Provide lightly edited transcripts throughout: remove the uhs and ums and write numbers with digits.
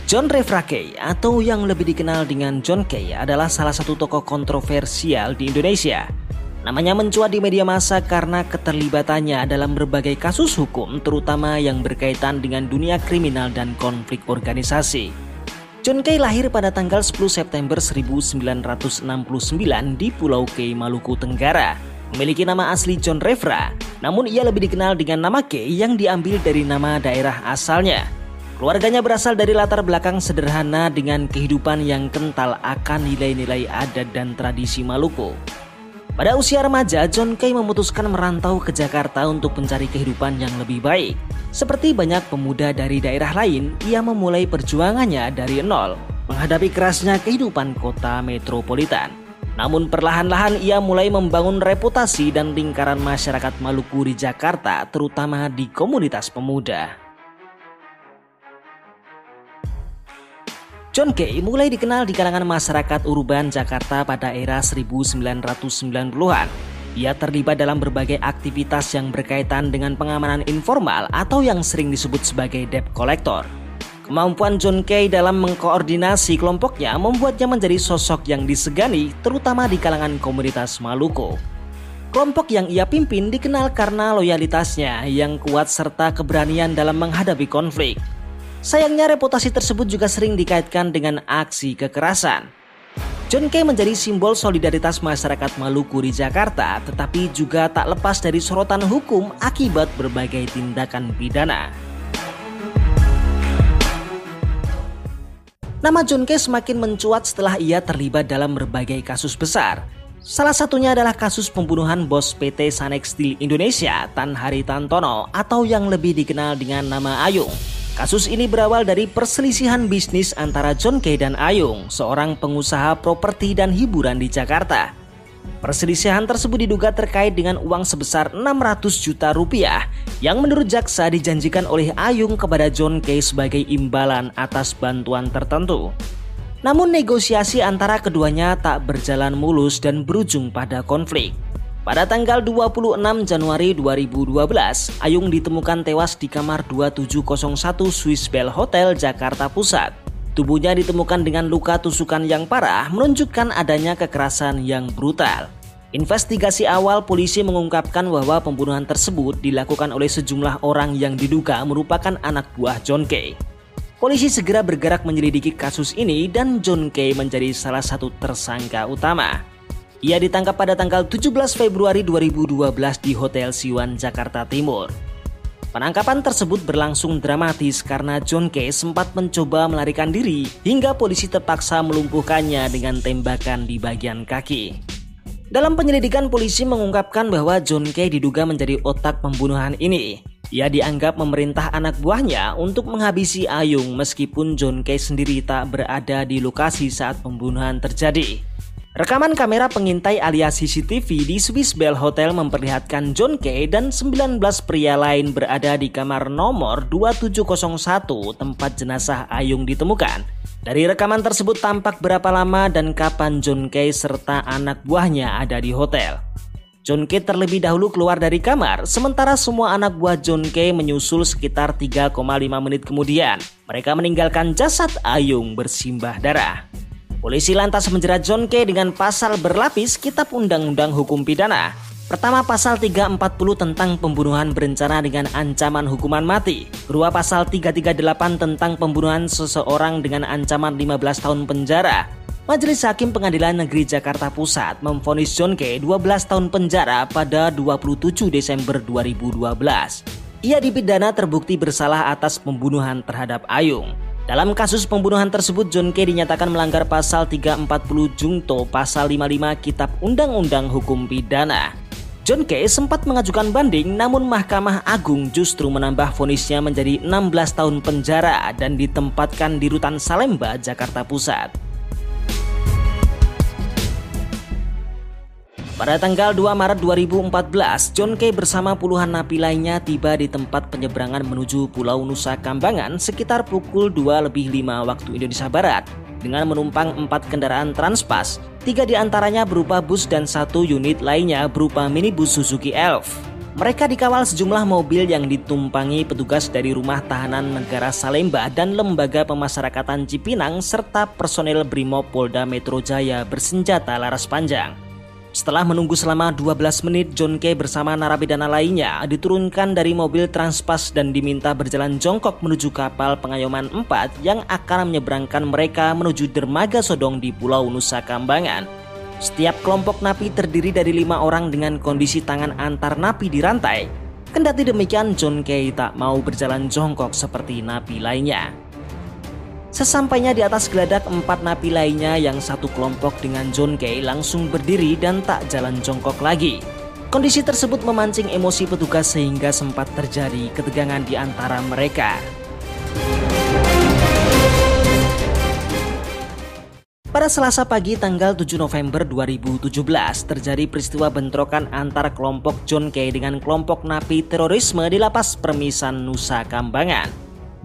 John Refra Kay atau yang lebih dikenal dengan John Kay adalah salah satu tokoh kontroversial di Indonesia. Namanya mencuat di media massa karena keterlibatannya dalam berbagai kasus hukum terutama yang berkaitan dengan dunia kriminal dan konflik organisasi. John Kay lahir pada tanggal 10 September 1969 di Pulau Kay, Maluku Tenggara. Memiliki nama asli John Refra, namun ia lebih dikenal dengan nama Kay yang diambil dari nama daerah asalnya. Keluarganya berasal dari latar belakang sederhana dengan kehidupan yang kental akan nilai-nilai adat dan tradisi Maluku. Pada usia remaja, John Kay memutuskan merantau ke Jakarta untuk mencari kehidupan yang lebih baik. Seperti banyak pemuda dari daerah lain, ia memulai perjuangannya dari nol, menghadapi kerasnya kehidupan kota metropolitan. Namun perlahan-lahan ia mulai membangun reputasi dan lingkaran masyarakat Maluku di Jakarta, terutama di komunitas pemuda. John Kay mulai dikenal di kalangan masyarakat urban Jakarta pada era 1990-an. Ia terlibat dalam berbagai aktivitas yang berkaitan dengan pengamanan informal atau yang sering disebut sebagai debt collector. Kemampuan John Kay dalam mengkoordinasi kelompoknya membuatnya menjadi sosok yang disegani terutama di kalangan komunitas Maluku. Kelompok yang ia pimpin dikenal karena loyalitasnya yang kuat serta keberanian dalam menghadapi konflik. Sayangnya reputasi tersebut juga sering dikaitkan dengan aksi kekerasan. John Kay menjadi simbol solidaritas masyarakat Maluku di Jakarta, tetapi juga tak lepas dari sorotan hukum akibat berbagai tindakan pidana. Nama John Kay semakin mencuat setelah ia terlibat dalam berbagai kasus besar. Salah satunya adalah kasus pembunuhan bos PT Sanex Steel Indonesia, Tan Haritantono atau yang lebih dikenal dengan nama Ayung. Kasus ini berawal dari perselisihan bisnis antara John Kay dan Ayung, seorang pengusaha properti dan hiburan di Jakarta. Perselisihan tersebut diduga terkait dengan uang sebesar 600 juta rupiah yang menurut jaksa dijanjikan oleh Ayung kepada John Kay sebagai imbalan atas bantuan tertentu. Namun negosiasi antara keduanya tak berjalan mulus dan berujung pada konflik. Pada tanggal 26 Januari 2012, Ayung ditemukan tewas di kamar 2701 Swiss Bell Hotel, Jakarta Pusat. Tubuhnya ditemukan dengan luka tusukan yang parah, menunjukkan adanya kekerasan yang brutal. Investigasi awal polisi mengungkapkan bahwa pembunuhan tersebut dilakukan oleh sejumlah orang yang diduga merupakan anak buah John Kay. Polisi segera bergerak menyelidiki kasus ini dan John Kay menjadi salah satu tersangka utama. Ia ditangkap pada tanggal 17 Februari 2012 di Hotel Siwan, Jakarta Timur. Penangkapan tersebut berlangsung dramatis karena John Kay sempat mencoba melarikan diri hingga polisi terpaksa melumpuhkannya dengan tembakan di bagian kaki. Dalam penyelidikan, polisi mengungkapkan bahwa John Kay diduga menjadi otak pembunuhan ini. Ia dianggap memerintah anak buahnya untuk menghabisi Ayung meskipun John Kay sendiri tak berada di lokasi saat pembunuhan terjadi. Rekaman kamera pengintai alias CCTV di Swiss Bell Hotel memperlihatkan John Kay dan 19 pria lain berada di kamar nomor 2701 tempat jenazah Ayung ditemukan. Dari rekaman tersebut tampak berapa lama dan kapan John Kay serta anak buahnya ada di hotel. John Kay terlebih dahulu keluar dari kamar, sementara semua anak buah John Kay menyusul sekitar 3,5 menit kemudian. Mereka meninggalkan jasad Ayung bersimbah darah. Polisi lantas menjerat John Kay dengan pasal berlapis Kitab Undang-Undang Hukum Pidana. Pertama, pasal 340 tentang pembunuhan berencana dengan ancaman hukuman mati. Kedua, pasal 338 tentang pembunuhan seseorang dengan ancaman 15 tahun penjara. Majelis Hakim Pengadilan Negeri Jakarta Pusat memvonis John Kay 12 tahun penjara pada 27 Desember 2012. Ia dipidana terbukti bersalah atas pembunuhan terhadap Ayung. Dalam kasus pembunuhan tersebut, John Kay dinyatakan melanggar pasal 340 Jungto pasal 55 Kitab Undang-Undang Hukum Pidana. John Kay sempat mengajukan banding, namun Mahkamah Agung justru menambah vonisnya menjadi 16 tahun penjara dan ditempatkan di Rutan Salemba, Jakarta Pusat. Pada tanggal 2 Maret 2014, John Kay bersama puluhan napi lainnya tiba di tempat penyeberangan menuju Pulau Nusa Kambangan sekitar pukul 2:05 waktu Indonesia Barat dengan menumpang 4 kendaraan Transpas, 3 diantaranya berupa bus dan 1 unit lainnya berupa minibus Suzuki Elf. Mereka dikawal sejumlah mobil yang ditumpangi petugas dari Rumah Tahanan Negara Salemba dan Lembaga Pemasyarakatan Cipinang serta personel Brimob Polda Metro Jaya bersenjata laras panjang. Setelah menunggu selama 12 menit, John K bersama narapidana lainnya diturunkan dari mobil Transpas dan diminta berjalan jongkok menuju kapal Pengayoman 4 yang akan menyeberangkan mereka menuju dermaga Sodong di Pulau Nusa Kambangan. Setiap kelompok napi terdiri dari 5 orang dengan kondisi tangan antar napi dirantai. Kendati demikian, John K tak mau berjalan jongkok seperti napi lainnya. Sesampainya di atas geladak, 4 napi lainnya yang satu kelompok dengan John K langsung berdiri dan tak jalan jongkok lagi. Kondisi tersebut memancing emosi petugas sehingga sempat terjadi ketegangan di antara mereka. Pada Selasa pagi tanggal 7 November 2017 terjadi peristiwa bentrokan antara kelompok John K dengan kelompok napi terorisme di Lapas Permisan Nusa Kambangan.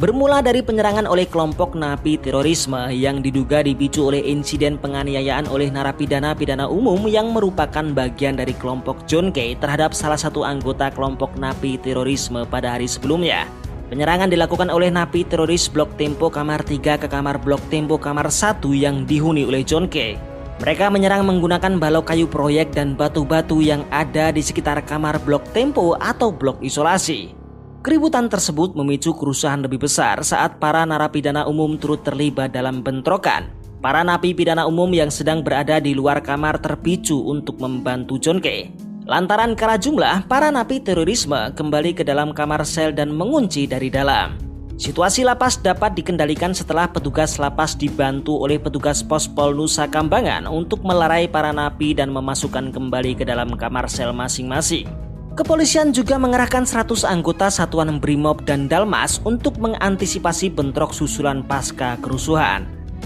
Bermula dari penyerangan oleh kelompok napi terorisme yang diduga dipicu oleh insiden penganiayaan oleh narapidana-pidana umum yang merupakan bagian dari kelompok John K terhadap salah satu anggota kelompok napi terorisme pada hari sebelumnya. Penyerangan dilakukan oleh napi teroris Blok Tempo Kamar 3 ke kamar Blok Tempo Kamar 1 yang dihuni oleh John K. Mereka menyerang menggunakan balok kayu proyek dan batu-batu yang ada di sekitar kamar Blok Tempo atau blok isolasi. Keributan tersebut memicu kerusuhan lebih besar saat para narapidana umum turut terlibat dalam bentrokan. Para napi pidana umum yang sedang berada di luar kamar terpicu untuk membantu John K. Lantaran kalah jumlah, para napi terorisme kembali ke dalam kamar sel dan mengunci dari dalam. Situasi lapas dapat dikendalikan setelah petugas lapas dibantu oleh petugas Pospol Nusa Kambangan untuk melerai para napi dan memasukkan kembali ke dalam kamar sel masing-masing. Kepolisian juga mengerahkan 100 anggota Satuan Brimob dan Dalmas untuk mengantisipasi bentrok susulan pasca kerusuhan.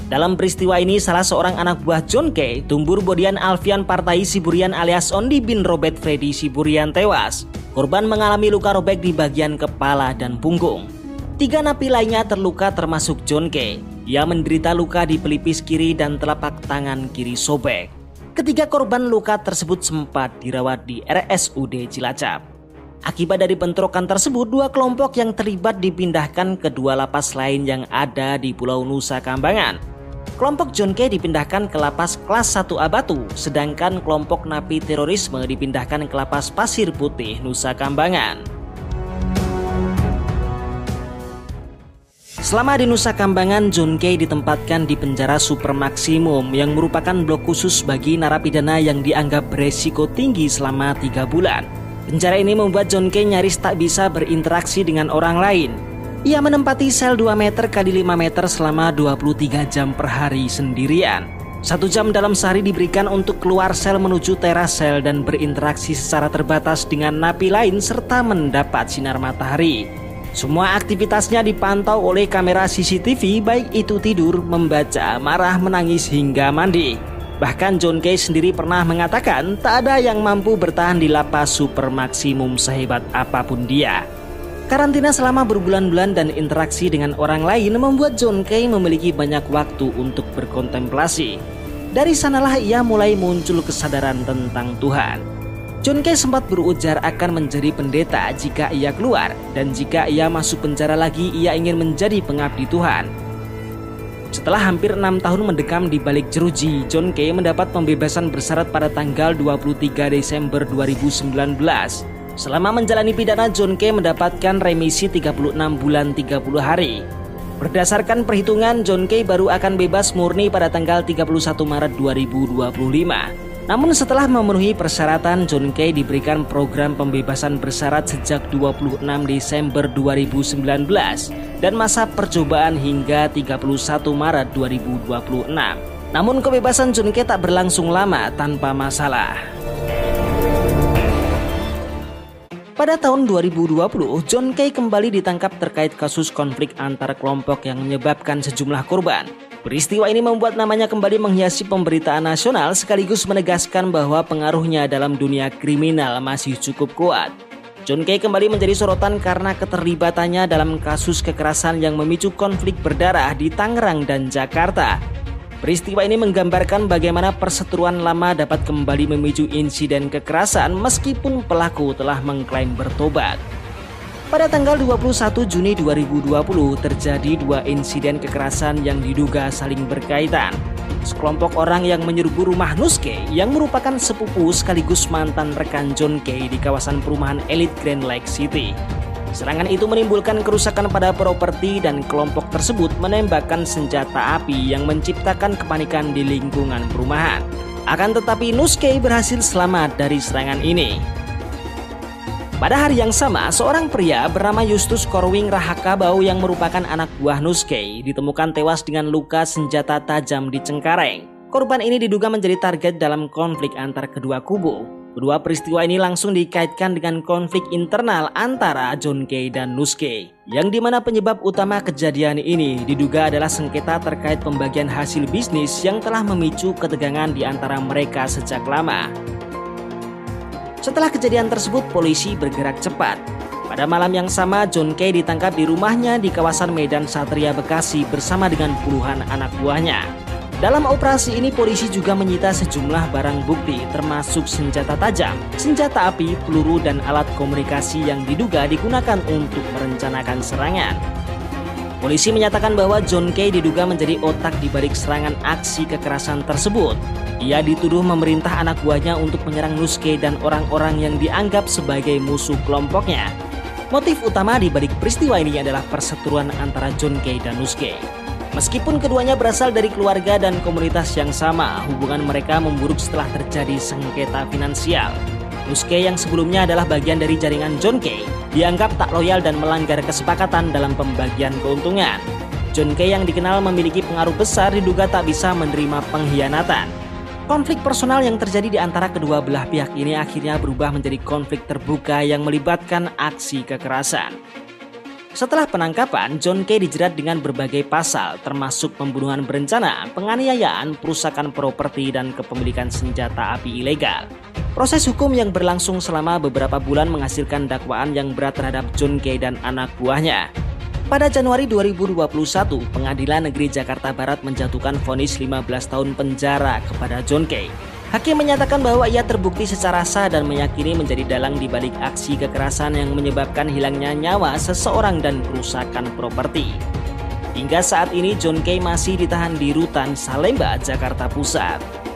Dalam peristiwa ini, salah seorang anak buah John K, Tumbur Bodian Alfian Partai Siburian alias Ondi bin Robert Freddy Siburian tewas. Korban mengalami luka robek di bagian kepala dan punggung. 3 napi lainnya terluka termasuk John K. Ia menderita luka di pelipis kiri dan telapak tangan kiri sobek. Ketiga korban luka tersebut sempat dirawat di RSUD Cilacap. Akibat dari bentrokan tersebut, 2 kelompok yang terlibat dipindahkan ke 2 lapas lain yang ada di Pulau Nusa Kambangan. Kelompok John K dipindahkan ke lapas kelas 1A Batu, sedangkan kelompok napi terorisme dipindahkan ke lapas Pasir Putih, Nusa Kambangan. Selama di Nusa Kambangan, John K ditempatkan di penjara super maksimum yang merupakan blok khusus bagi narapidana yang dianggap beresiko tinggi selama 3 bulan. Penjara ini membuat John K nyaris tak bisa berinteraksi dengan orang lain. Ia menempati sel 2 meter x 5 meter selama 23 jam per hari sendirian. 1 jam dalam sehari diberikan untuk keluar sel menuju teras sel dan berinteraksi secara terbatas dengan napi lain serta mendapat sinar matahari. Semua aktivitasnya dipantau oleh kamera CCTV, baik itu tidur, membaca, marah, menangis hingga mandi. Bahkan John K sendiri pernah mengatakan tak ada yang mampu bertahan di lapas super maksimum sehebat apapun dia. Karantina selama berbulan-bulan dan interaksi dengan orang lain membuat John K memiliki banyak waktu untuk berkontemplasi. Dari sanalah ia mulai muncul kesadaran tentang Tuhan. John K sempat berujar akan menjadi pendeta jika ia keluar, dan jika ia masuk penjara lagi ia ingin menjadi pengabdi Tuhan. Setelah hampir 6 tahun mendekam di balik jeruji, John K mendapat pembebasan bersyarat pada tanggal 23 Desember 2019. Selama menjalani pidana, John K mendapatkan remisi 36 bulan 30 hari. Berdasarkan perhitungan, John K baru akan bebas murni pada tanggal 31 Maret 2025. Namun setelah memenuhi persyaratan, John K diberikan program pembebasan bersyarat sejak 26 Desember 2019 dan masa percobaan hingga 31 Maret 2026. Namun kebebasan John K tak berlangsung lama tanpa masalah. Pada tahun 2020, John K kembali ditangkap terkait kasus konflik antar kelompok yang menyebabkan sejumlah korban. Peristiwa ini membuat namanya kembali menghiasi pemberitaan nasional sekaligus menegaskan bahwa pengaruhnya dalam dunia kriminal masih cukup kuat. John K kembali menjadi sorotan karena keterlibatannya dalam kasus kekerasan yang memicu konflik berdarah di Tangerang dan Jakarta. Peristiwa ini menggambarkan bagaimana perseteruan lama dapat kembali memicu insiden kekerasan meskipun pelaku telah mengklaim bertobat. Pada tanggal 21 Juni 2020 terjadi dua insiden kekerasan yang diduga saling berkaitan. Sekelompok orang yang menyerbu rumah Nuske yang merupakan sepupu sekaligus mantan rekan John Kay di kawasan perumahan elit Grand Lake City. Serangan itu menimbulkan kerusakan pada properti dan kelompok tersebut menembakkan senjata api yang menciptakan kepanikan di lingkungan perumahan. Akan tetapi Nuske berhasil selamat dari serangan ini. Pada hari yang sama, seorang pria bernama Justus Corwin Rahakabau yang merupakan anak buah Nuske ditemukan tewas dengan luka senjata tajam di cengkareng. Korban ini diduga menjadi target dalam konflik antar kedua kubu. Kedua peristiwa ini langsung dikaitkan dengan konflik internal antara John Kay dan Nuske, yang dimana penyebab utama kejadian ini diduga adalah sengketa terkait pembagian hasil bisnis yang telah memicu ketegangan di antara mereka sejak lama. Setelah kejadian tersebut, polisi bergerak cepat. Pada malam yang sama, John Kay ditangkap di rumahnya di kawasan Medan Satria Bekasi bersama dengan puluhan anak buahnya. Dalam operasi ini polisi juga menyita sejumlah barang bukti termasuk senjata tajam, senjata api, peluru dan alat komunikasi yang diduga digunakan untuk merencanakan serangan. Polisi menyatakan bahwa John Kay diduga menjadi otak di balik serangan aksi kekerasan tersebut. Ia dituduh memerintah anak buahnya untuk menyerang Nuske dan orang-orang yang dianggap sebagai musuh kelompoknya. Motif utama di balik peristiwa ini adalah perseteruan antara John Kay dan Nuske. Meskipun keduanya berasal dari keluarga dan komunitas yang sama, hubungan mereka memburuk setelah terjadi sengketa finansial. Nuske yang sebelumnya adalah bagian dari jaringan John Kay dianggap tak loyal dan melanggar kesepakatan dalam pembagian keuntungan. John Kay yang dikenal memiliki pengaruh besar diduga tak bisa menerima pengkhianatan. Konflik personal yang terjadi di antara kedua belah pihak ini akhirnya berubah menjadi konflik terbuka yang melibatkan aksi kekerasan. Setelah penangkapan, John Kay dijerat dengan berbagai pasal termasuk pembunuhan berencana, penganiayaan, perusakan properti, dan kepemilikan senjata api ilegal. Proses hukum yang berlangsung selama beberapa bulan menghasilkan dakwaan yang berat terhadap John Kay dan anak buahnya. Pada Januari 2021, Pengadilan Negeri Jakarta Barat menjatuhkan vonis 15 tahun penjara kepada John Kay. Hakim menyatakan bahwa ia terbukti secara sah dan meyakini menjadi dalang di balik aksi kekerasan yang menyebabkan hilangnya nyawa seseorang dan kerusakan properti. Hingga saat ini John Kay masih ditahan di Rutan Salemba, Jakarta Pusat.